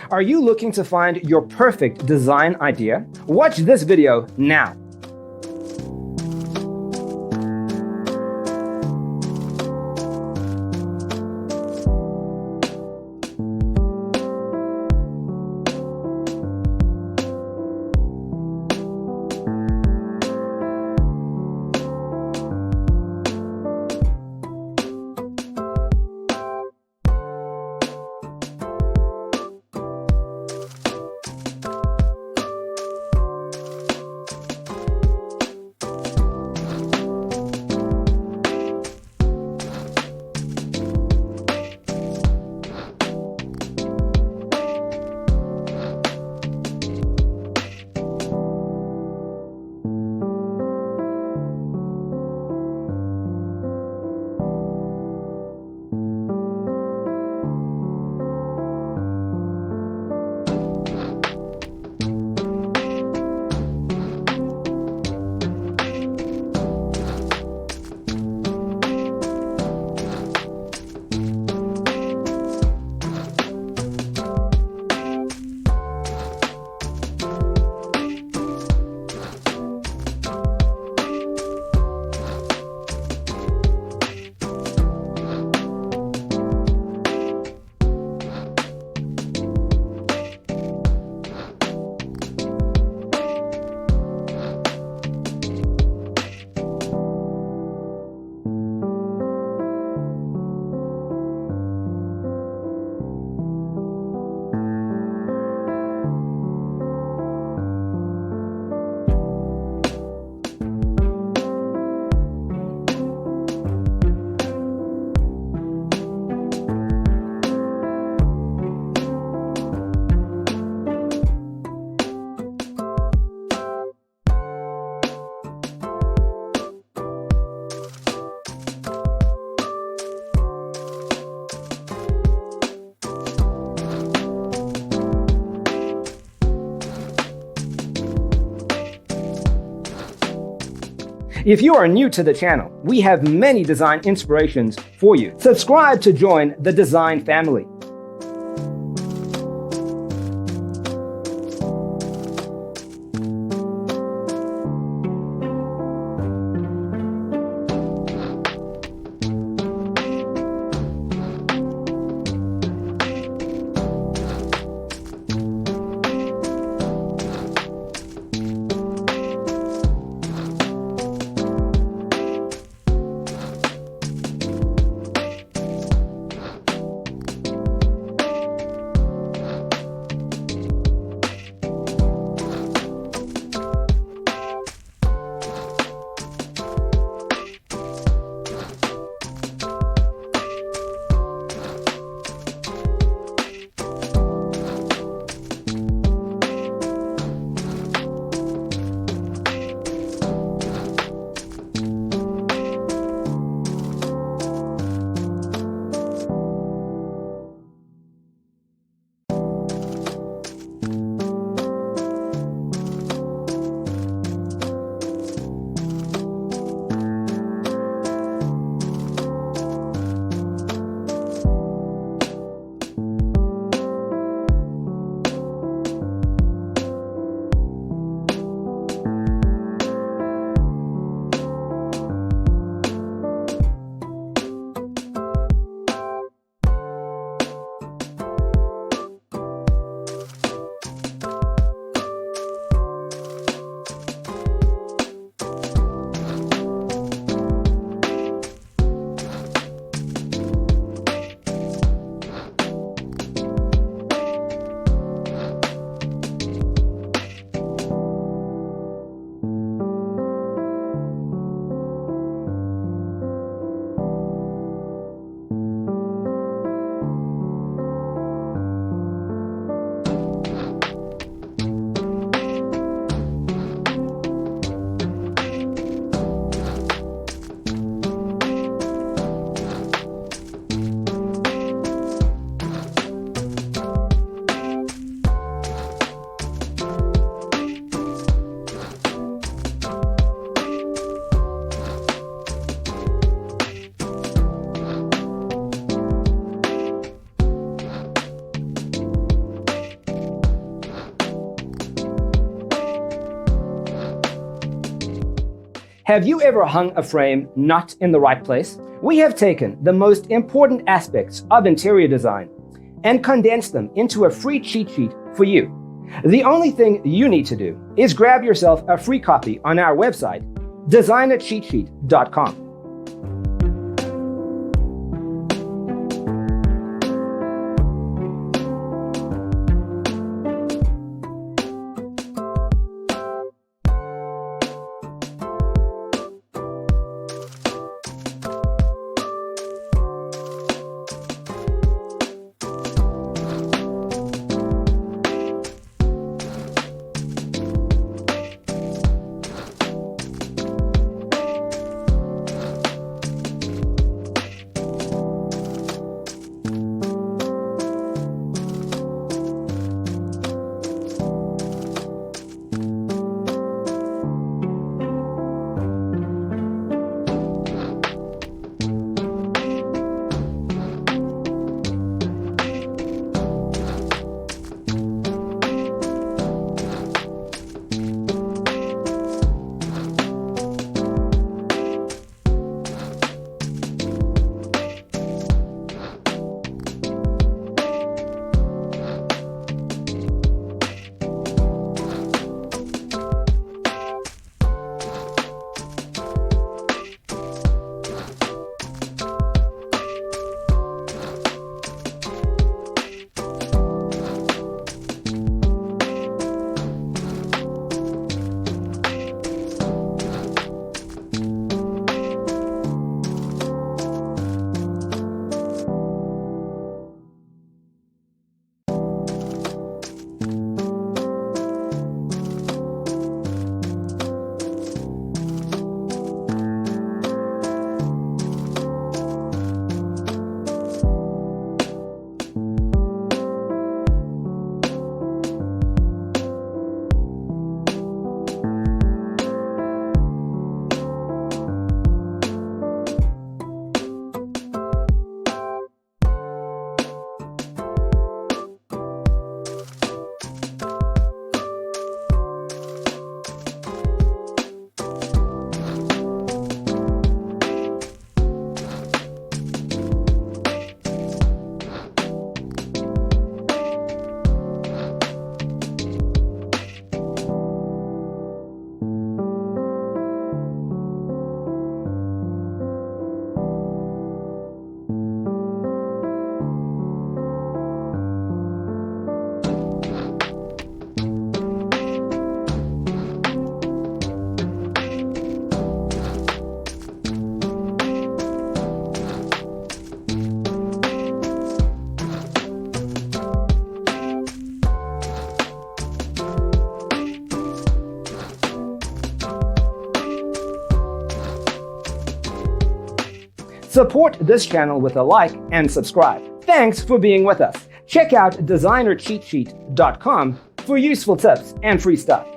Are you looking to find your perfect design idea? Watch this video now. If you are new to the channel, we have many design inspirations for you. Subscribe to join the design family. Have you ever hung a frame not in the right place? We have taken the most important aspects of interior design and condensed them into a free cheat sheet for you. The only thing you need to do is grab yourself a free copy on our website, designercheatsheet.com. Support this channel with a like and subscribe. Thanks for being with us. Check out designercheatsheet.com for useful tips and free stuff.